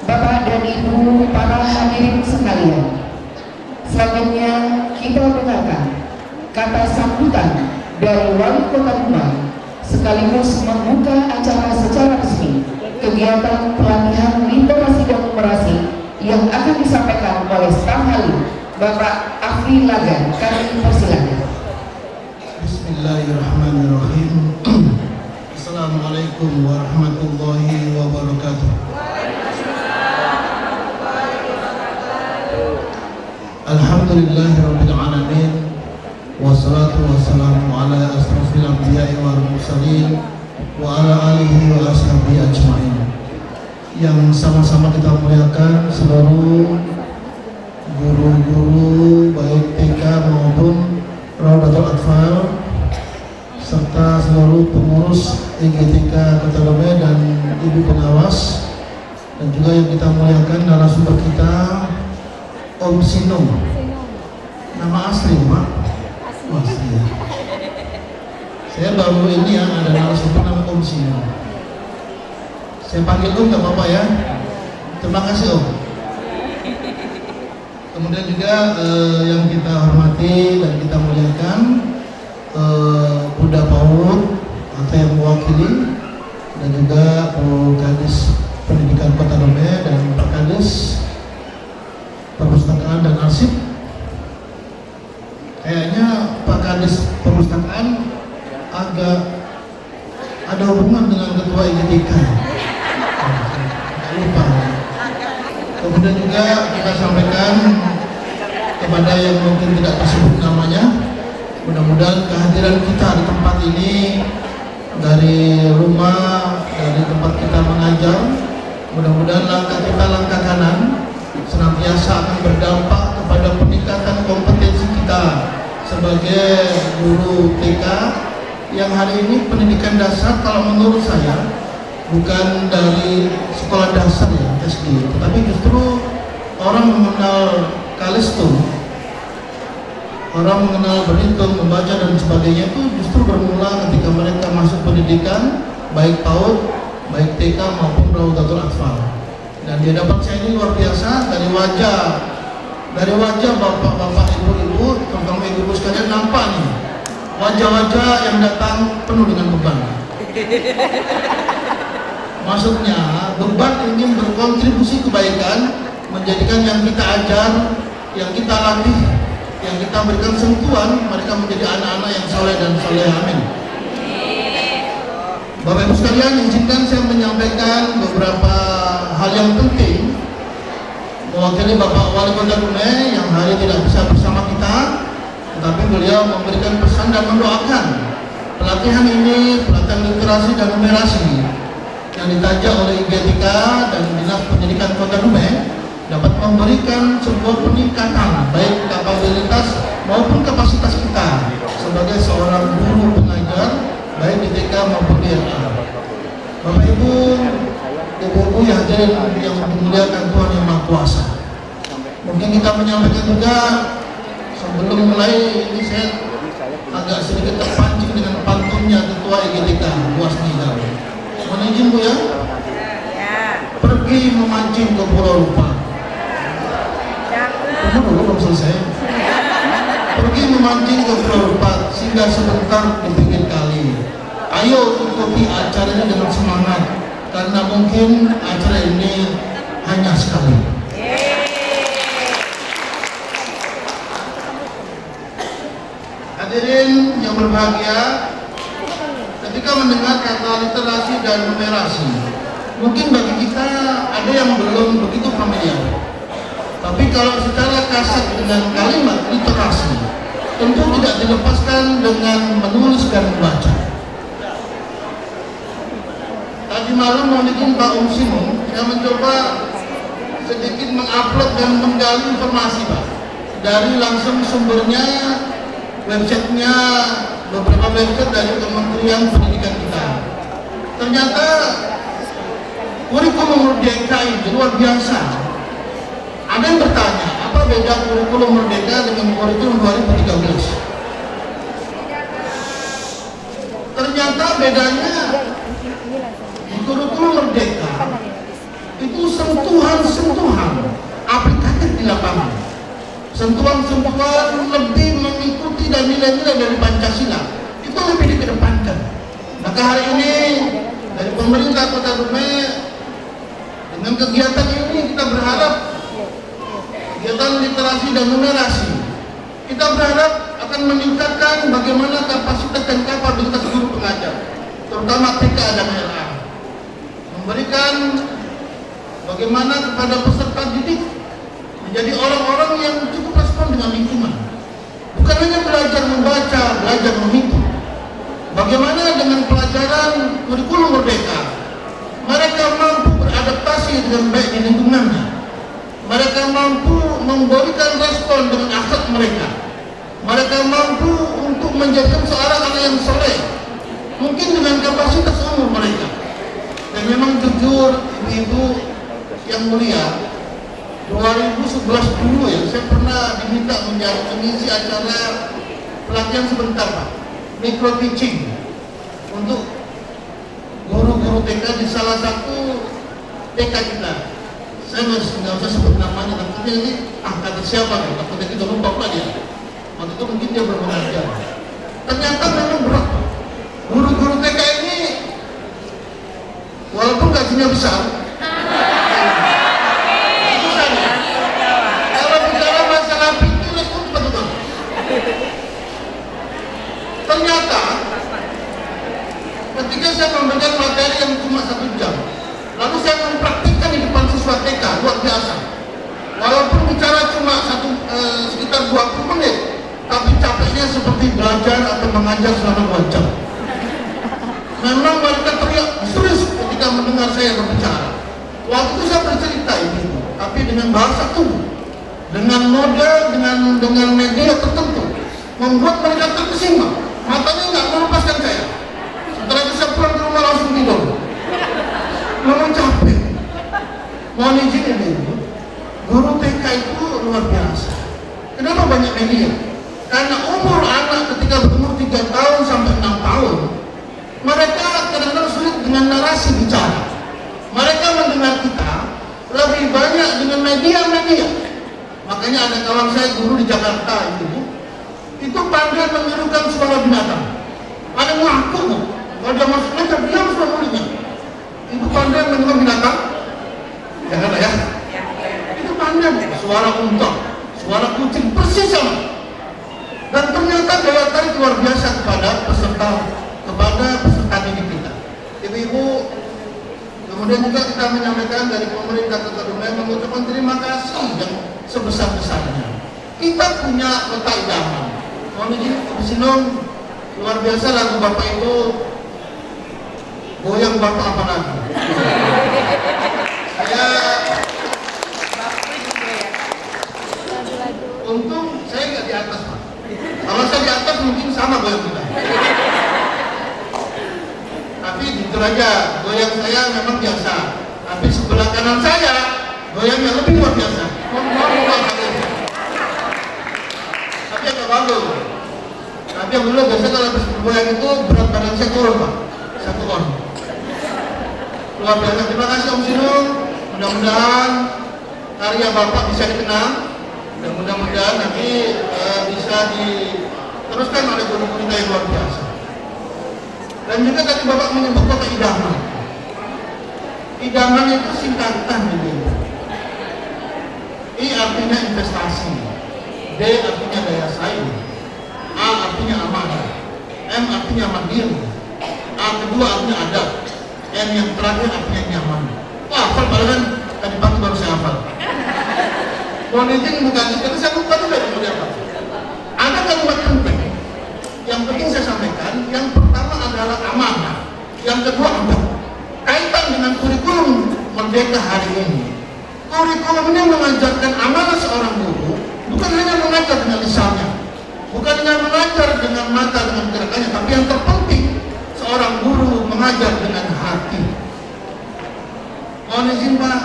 Bapak dan Ibu para hadirin sekalian, selanjutnya kita dengarkan kata sambutan dari Wali Kota Dumai sekaligus membuka acara secara resmi kegiatan pelatihan literasi dan numerasi yang akan disampaikan oleh staf halim Bapak Afri Lagan. Kami persilakan. Bismillahirrahmanirrahim. Assalamualaikum warahmatullahi wabarakatuh. Alhamdulillahirabbil alamin. Wassalatu wassalamu ala asrofil anbiya'i wal mursalin wa ala alihi wa ashabihi ajmain. Yang sama-sama kita muliakan seluruh guru-guru baik TK maupun Raudatul Atfal serta seluruh pengurus IGTK Kota Dumai dan ibu pengawas, dan juga yang kita muliakan narasumber kita Om Sino. Nama asli Pak? Asli ya. Saya baru ini ya ada narasumber nama Om Sino. Saya panggil Om nggak apa-apa ya. Terima kasih Om. Kemudian juga yang kita hormati dan kita muliakan Buddha PAUD atau yang mewakili, dan juga Kadis Pendidikan Kota Dumai dan Pak Kadis Perpustakaan dan Arsip. Kayaknya Pak Kadis Perpustakaan agak ada hubungan dengan Ketua IGTK. Lupa. Kemudian juga kita sampaikan kepada yang mungkin tidak disebut namanya, mudah-mudahan kehadiran kita di tempat ini, dari rumah, dari tempat kita mengajar, mudah-mudahan langkah kita langkah kanan senantiasa akan berdampak kepada peningkatan kompetensi kita sebagai guru TK yang hari ini pendidikan dasar kalau menurut saya bukan dari sekolah dasar ya SD, tetapi justru orang mengenal kalistung, orang mengenal berhitung, membaca dan sebagainya itu justru bermula ketika mereka masuk pendidikan baik PAUD, baik TK maupun Raudatul Atfal. Dan dia dapat saya ini luar biasa dari wajah bapak-bapak, ibu-ibu, terutama ibu-ibu sekalian, nampak nih wajah-wajah yang datang penuh dengan beban. Maksudnya beban ingin berkontribusi kebaikan, menjadikan yang kita ajar, yang kita latih, yang kita berikan sentuhan, mereka menjadi anak-anak yang soleh dan soleh. Amin. Bapak Ibu sekalian, izinkan saya menyampaikan beberapa hal yang penting mewakili Bapak Wali Kota Dumai yang hari tidak bisa bersama kita, tetapi beliau memberikan pesan dan mendoakan pelatihan ini, pelatihan literasi dan numerasi yang ditajak oleh IGTK dan Dinas Pendidikan Kota Dumai dapat memberikan sebuah peningkatan baik kapabilitas maupun kapasitas kita sebagai seorang guru pengajar baik di TK maupun di LA. Bapak Ibu, Ibu-ibu yang hadirin yang dimuliakan Tuhan Yang Maha Kuasa, mungkin kita menyampaikan juga sebelum mulai ini saya agak sedikit terpancing dengan pantunnya Ketua IGTK Bu Asni. Mohon izin Bu ya. Pergi memancing ke Pulau Lupa. Belum selesai. Pergi memancing ke Pulau Lupa, singgah sebentar di pinggir kali. Ayo ikuti acara ini dengan semangat, karena mungkin acara ini hanya sekali. Hadirin yang berbahagia, ketika mendengar kata literasi dan numerasi, mungkin bagi kita ada yang belum begitu familiar. Tapi kalau secara kasat dengan kalimat literasi, tentu tidak dilepaskan dengan menulis dan membaca. Tadi malam mau bikin Pak Om Sino, saya mencoba sedikit mengupload dan menggali informasi Pak, dari langsung sumbernya, websitenya, beberapa website dari Kementerian Pendidikan kita. Ternyata kurikulum Merdeka ini luar biasa. Ada yang bertanya, apa beda kurikulum Merdeka dengan kurikulum 2013? Ternyata bedanya di kurikulum Merdeka itu sentuhan-sentuhan aplikatif di lapangan, sentuhan-sentuhan lebih mengikuti dan nilai-nilai dari Pancasila, itu lebih dikedepankan. Maka hari ini dari pemerintah Kota Dumai dengan kegiatan ini kita berharap kegiatan literasi dan numerasi, kita berharap akan meningkatkan bagaimana kapasitas dan kapabilitas guru pengajar, terutama TK dan LA, memberikan bagaimana kepada peserta didik menjadi orang-orang yang cukup respon dengan lingkungan, bukan hanya belajar membaca, belajar menghitung. Bagaimana dengan pelajaran kurikulum merdeka, mereka mampu beradaptasi dengan baik di lingkungannya, mereka mampu memberikan respon dengan akhlak mereka, mereka mampu untuk menjadikan seorang anak yang soleh, mungkin dengan kapasitas umur mereka. Dan memang jujur ibu-ibu yang mulia, 2011 dulu ya, saya pernah diminta mengisi acara pelatihan sebentar Pak, micro teaching untuk guru-guru TK di salah satu TK kita. Saya nggak usah sebut namanya, tapi nanti kata siapa nih, takutnya kita lupa pula dia. Waktu itu mungkin dia baru mengajar. Ternyata memang berat Pak. Guru-guru TK ini walaupun gajinya besar, kalau bicara masalah pintu itu betul-betul. Ternyata ketika saya memberikan materi yang cuma 1 jam, lalu saya mempraktikkan di depan siswa TK, luar biasa. Walaupun bicara cuma sekitar 20 menit, tapi capeknya seperti belajar atau mengajar selama 2 jam. Memang mereka teriak serius ketika mendengar saya berbicara. Waktu itu saya bercerita ini, tapi dengan bahasa tubuh, dengan model, dengan media tertentu, membuat mereka terkesima. Matanya nggak melepaskan saya. Setelah itu saya pulang ke rumah langsung tidur. Memang capek. Mohon izin ini, guru TK itu luar biasa. Kenapa banyak media? Karena umur anak ketika berumur 3 tahun sampai 6 tahun, mereka kadang-kadang sulit dengan narasi bicara. Mereka mendengar kita lebih banyak dengan media-media. Makanya ada kawan saya guru di Jakarta itu pandai menirukan suara binatang. Ada ngaku, kalau dia masuk aja diam suara mulutnya. Itu pandai menirukan binatang. Jangan ya. Itu pandai, suara unta, suara kucing persis sama. Dan ternyata daya tarik luar biasa kepada peserta didik kita. Ibu-ibu, kemudian juga kita menyampaikan dari pemerintah Kota Dumai mengucapkan terima kasih yang sebesar-besarnya. Kita punya kota idaman. Mohon izin, Sinong, luar biasa lagu Bapak itu goyang Bapak apa lagi? Untung saya nggak di atas Pak. Kalau saya di atas mungkin sama goyang kita. Tapi jujur aja, goyang saya memang biasa. Tapi sebelah kanan saya goyangnya lebih luar biasa. Tapi agak bagus. Tapi yang dulu biasa kalau habis bergoyang itu berat badan saya turun Pak, 1 on. Luar biasa. Terima kasih Om Sinung. Mudah-mudahan karya Bapak bisa dikenang. Dan mudah-mudahan nanti bisa diteruskan oleh guru-guru kita yang luar biasa. Dan juga tadi Bapak menyebut kota idaman. Idaman itu singkatan ini. I artinya investasi, D artinya daya saing, A artinya amanah, M artinya mandiri, A kedua artinya adab, N yang terakhir artinya nyaman. Wah, hafal padahal tadi pagi baru saya hafal. Mohon izin bukan karena saya lupa juga kemudian apa. Ada kalimat penting yang penting saya sampaikan. Yang pertama adalah amanah, yang kedua adab. Kaitan dengan kurikulum merdeka hari ini. Kurikulum ini mengajarkan amanah seorang guru, bukan hanya mengajar dengan lisannya, bukan hanya mengajar dengan mata, dengan gerakannya, tapi yang terpenting seorang guru mengajar dengan hati. Mohon izin Pak,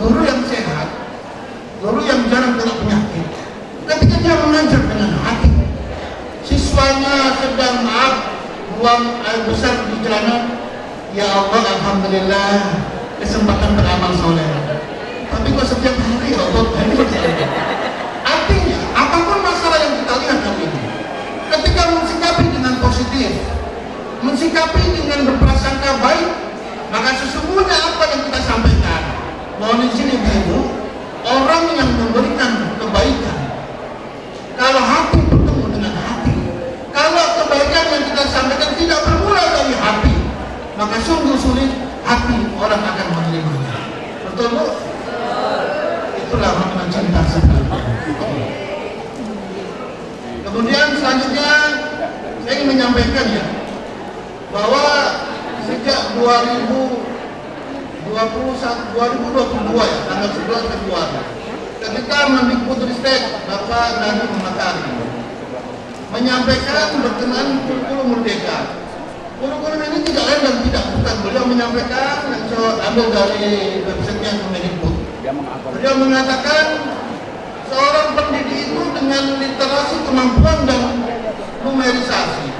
guru yang sehat, guru yang jarang kena penyakit, ketika dia mengajar dengan hati, siswanya sedang buang air besar di celana, ya Allah, alhamdulillah, kesempatan beramal soleh. Tapi kok setiap hari artinya apapun masalah yang kita lihat hari ini, ketika mensikapi dengan positif, mensikapi dengan berprasangka baik, maka sesungguhnya apa yang kita sampaikan, mohon izin ibu-ibu, orang yang memberikan kebaikan, kalau hati bertemu dengan hati, kalau kebaikan yang kita sampaikan tidak bermula dari hati, maka sungguh sulit hati orang akan menerimanya. Betul Bu? Itulah makna cinta sebenarnya. Kemudian selanjutnya saya ingin menyampaikan ya, bahwa sejak 2022 ya, tanggal 11 Februari, ketika Mendikbudristek Bapak Nadiem Makarim menyampaikan berkenaan kurikulum merdeka. Kurikulum ini tidak lain dan tidak bukan, beliau menyampaikan, saya ambil dari websitenya Kemendikbud. Beliau mengatakan seorang pendidik itu dengan literasi, kemampuan dan numerisasi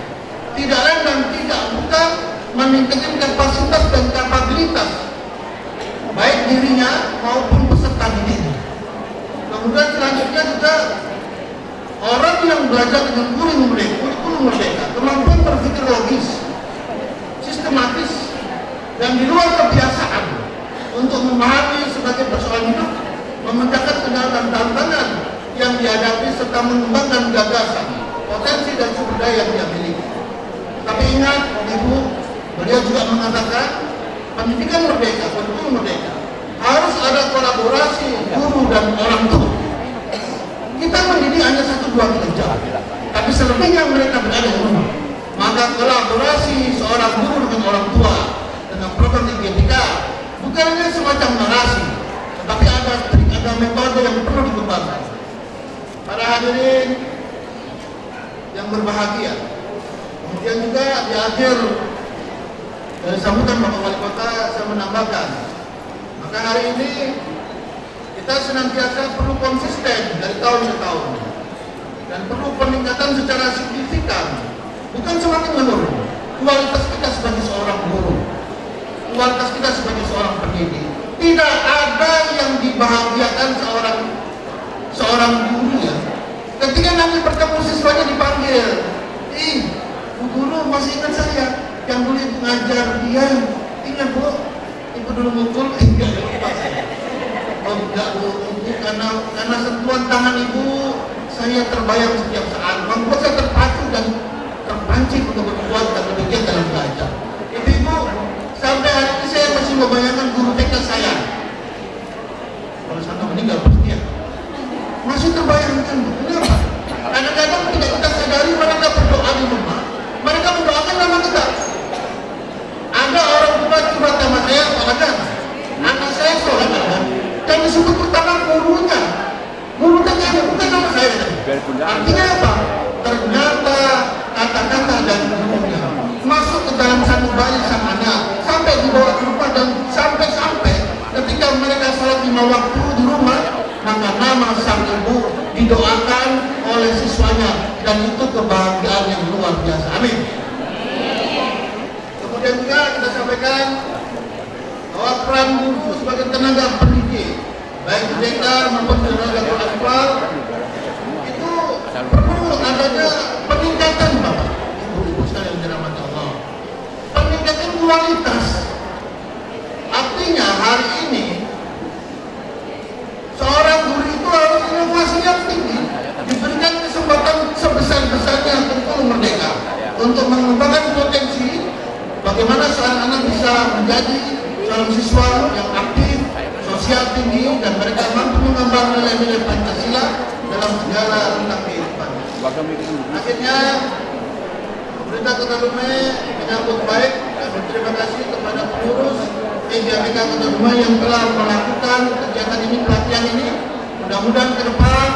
tidak lain dan tidak bukan meningkatkan kapasitas dan kapabilitas baik dirinya maupun peserta didiknya. Kemudian selanjutnya juga orang yang belajar dengan kurikulum merdeka, kemampuan berpikir logis, sistematis, dan di luar kebiasaan untuk memahami sebagai persoalan hidup, memecahkan kendala dan tantangan yang dihadapi serta mengembangkan gagasan, potensi dan sumber daya yang dia miliki. Tapi ingat, Ibu, beliau juga mengatakan pendidikan merdeka, kurikulum merdeka harus ada kolaborasi guru dan orang tua. Kita mendidik hanya 1-2 jam, tapi selebihnya mereka berada di rumah. Maka kolaborasi seorang guru dengan orang tua dengan program IPTK bukan hanya semacam narasi, tetapi ada trik, ada metode yang perlu dikembangkan. Para hadirin yang berbahagia, kemudian juga di akhir dari sambutan Bapak Wali Kota saya menambahkan, maka hari ini kita senantiasa perlu konsisten dari tahun ke tahun dan perlu peningkatan secara signifikan, bukan semakin menurun kualitas kita sebagai seorang guru, kualitas kita sebagai seorang pendidik. Tidak ada yang dibahagiakan seorang guru ya, ketika nanti bertemu siswanya dipanggil, Bu Guru masih ingat saya yang dulu Ibu ngajar dia, ingat Bu, Ibu dulu mukul, enggak lupa saya. Oh enggak Bu, karena sentuhan tangan Ibu saya terbayang setiap saat, membuat saya terpacu dan terpancing untuk berbuat dan berpikir dalam belajar. Ibu, sampai hari ini saya masih membayangkan guru TK saya. Kalau sampai meninggal pasti ya. Masih terbayangkan Bu, kenapa? Kadang-kadang tidak kita sadari mereka berdoa di rumah, mereka mendoakan nama kita. Ada orang tua curhat sama saya, Pak Adan, anak saya sholat dan disebut pertama gurunya, guru TK bukan nama saya. Artinya apa? Ternyata kata-kata dan gurunya masuk ke dalam satu bayi sang anak, sampai dibawa ke rumah dan sampai ketika mereka sholat 5 waktu di rumah, maka nama sang ibu didoakan oleh siswanya dan itu kebahagiaan yang luar biasa. Amin. Kemudian juga kita sampaikan bahwa peran guru sebagai tenaga pendidik, baik di TK maupun tenaga aktual, itu perlu adanya peningkatan Bapak Ibu sekalian dirahmati Allah, peningkatan kualitas. Artinya hari ini seorang guru itu harus inovasi yang tinggi, diberikan kesempatan sebesar-besarnya kurikulum merdeka untuk mengembangkan potensi bagaimana seorang anak bisa menjadi seorang siswa yang aktif, sosial tinggi, dan mereka mampu mengembangkan nilai-nilai Pancasila dalam segala rentang kehidupan. Akhirnya pemerintah Kota Dumai menyambut baik dan berterima kasih kepada pengurus PJMK Kota Dumai yang telah melakukan kegiatan ini, pelatihan ini. Mudah-mudahan ke depan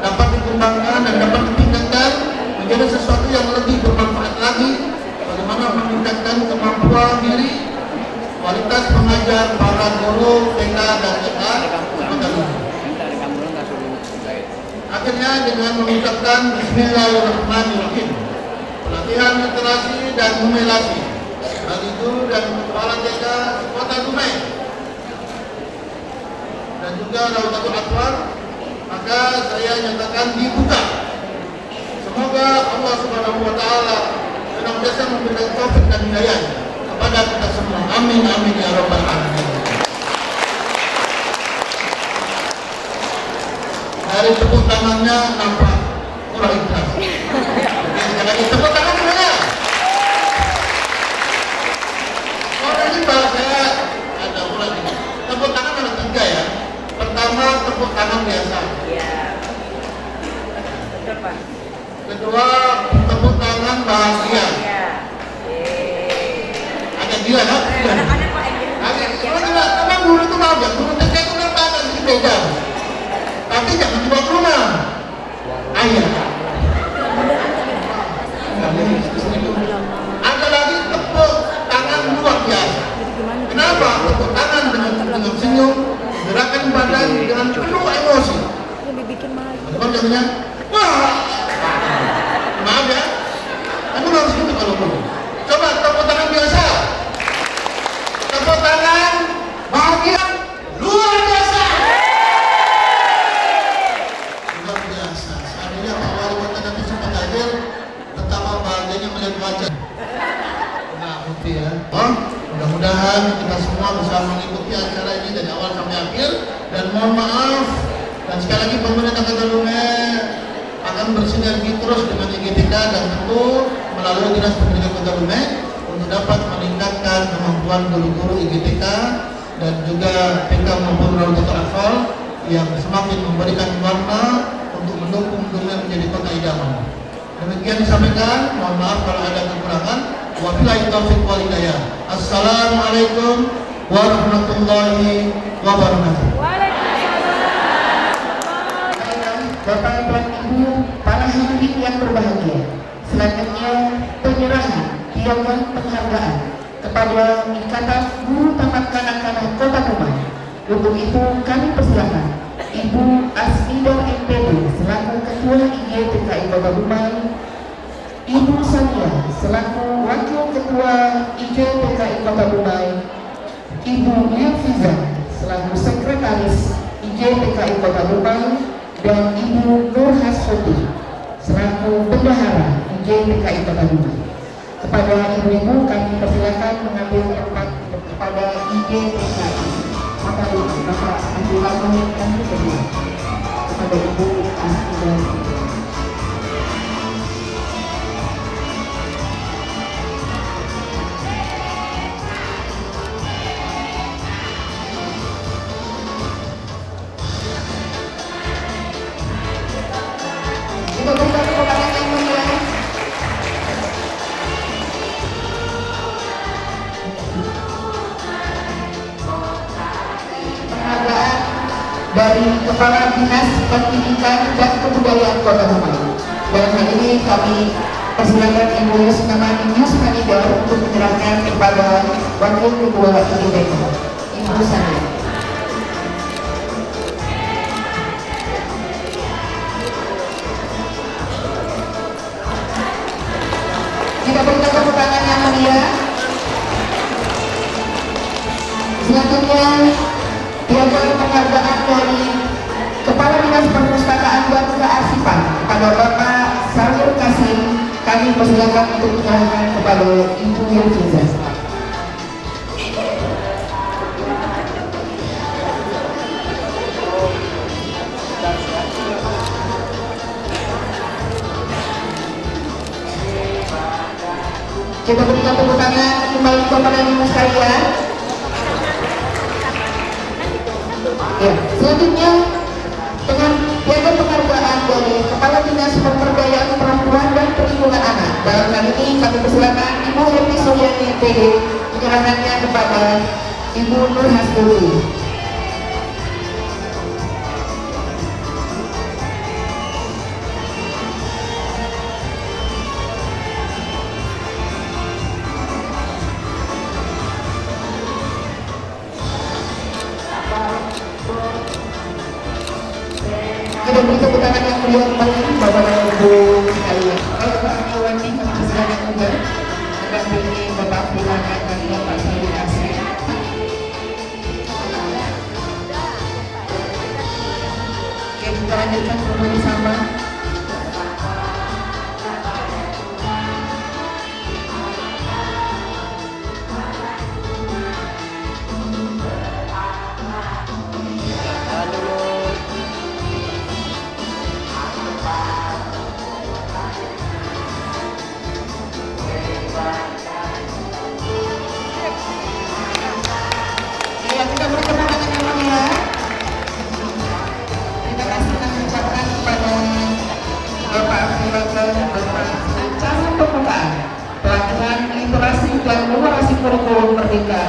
dapat dikembangkan dan dapat ditingkatkan menjadi sesuatu yang lebih bermanfaat lagi. Bagaimana meningkatkan kemampuan diri, kualitas pengajar para guru TK dan TK. Akhirnya dengan mengucapkan Bismillahirrahmanirrahim, pelatihan literasi dan numerasi bagi guru dan kepala TK Kota Dumai dan juga Raudatul Atwar, maka saya nyatakan dibuka. Semoga Allah Subhanahu wa taala senantiasa memberikan taufik dan hidayah kepada kita semua. Amin amin ya rabbal alamin. Dari tepuk tangannya nampak kurang ikhlas. Sekali lagi tepuk tangan semuanya. Orang ini saya ada ulang ini. Tepuk tangan ada 3 ya. Pertama tepuk tangan biasa. Iya. Betul Pak. Kedua tepuk tangan bahagia. Iya. Ada gila kan? Ada Pak yang Ada. Memang guru itu mau ya. Guru TK itu kan ada di beda. Tapi jangan dibawa ke rumah. Ayah. Ada lagi tepuk tangan luar biasa. Kenapa? Tepuk tangan dengan senyum, gerakan badan dengan penuh emosi. Teman jadinya, wah, maaf ya, kamu harus gitu kalau perlu. Coba tepuk tangan biasa, tepuk tangan bahagia luar biasa. Luar biasa. Seandainya Pak Wali Kota nanti sempat hadir, betapa bahagianya melihat wajah. Nah, bukti ya. Oh, mudah-mudahan kita semua bisa mengikuti acara ini dari awal sampai akhir. Dan mohon maaf, dan sekali lagi pemerintah Kota Lumeh akan bersinergi terus dengan IGTK dan tentu melalui Dinas Pendidikan Kota Lumeh untuk dapat meningkatkan kemampuan guru-guru IGTK dan juga TK maupun Raudatul Atfal yang semakin memberikan warna untuk mendukung Lumeh menjadi kota idaman. Demikian disampaikan, mohon maaf kalau ada kekurangan. Wabillahi taufiq wal hidayah. Assalamualaikum warahmatullahi wabarakatuh. Bapak dan Ibu, para hadirin yang berbahagia, selanjutnya penyerahan piagam penghargaan kepada Ikatan Guru Taman Kanak-kanak Kota Lumai. Untuk itu kami persilakan Ibu Asmidar MPD selaku Ketua IGTKI Kota Lumai, Ibu Sania selaku Wakil Ketua IGTKI Kota Lumai, Ibu Yulfiza selaku Sekretaris IGTKI Kota Lumai, dan Ibu Nur Hasfuti selaku Bendahara IGTKI Kota Lumai. Kepada ibu-ibu kami persilakan mengambil tempat kepada IGTKI Kota Lumai. Bapak Andi Lalu kami berdua kepada Ibu Asmidar. Kita berikan tepuk tangan yang mulia. Penghargaan dari Kepala Dinas Pendidikan dan Kebudayaan Kota Lumai. Dan hal ini kami persilakan Ibu Yusnamani Yusmanidar untuk menyerahkan kepada Wakil Ketua IGTK, Ibu Sania. Kita berikan tepuk tangan yang mulia. Selanjutnya piagam penghargaan dari Kepala Dinas Perpustakaan dan Kearsipan kepada Bapak Sarul Kasim. Kami persilakan untuk menyerahkan kepada Ibu Yulfiza. Kita berikan tepuk tangan kembali kepada ibu sekalian. Ya, selanjutnya dengan piagam penghargaan dari Kepala Dinas Pemberdayaan Perempuan dan Perlindungan Anak. Dalam hal ini kami persilakan Ibu Eti Suryani PD menyerahkannya kepada Ibu Nur Hasfuti. Kita beri tepuk tangan yang mulia kembali Bapak dan Ibu sekalian. Kalau Pak Awandi kami persilakan juga akan beri Bapak Pulakan dan Bapak Sarul Kasim. kita lanjutkan bersama. Ya, kita beri tepuk tangan yang mulia. Terima kasih kami ucapkan kepada Bapak Afiraga, Bapak acara pembukaan pelatihan literasi dan numerasi kurikulum merdeka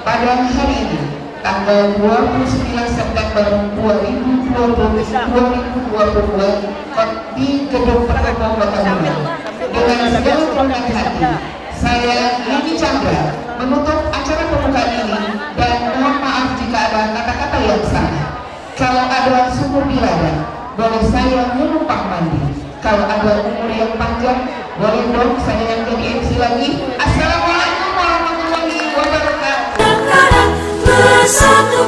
pada hari ini tanggal 29 September 2022 di Gedung Pertemuan Kota Bogor. Dengan segala hormat hati, saya Lini Chandra menutup acara pembukaan ini dan mohon maaf jika ada kata-kata yang salah. Kalau ada sumur di ladang, boleh saya menumpang mandi. Kalau ada umur yang panjang, boleh dong saya yang jadi MC lagi. Assalamualaikum warahmatullahi wabarakatuh. Bersatu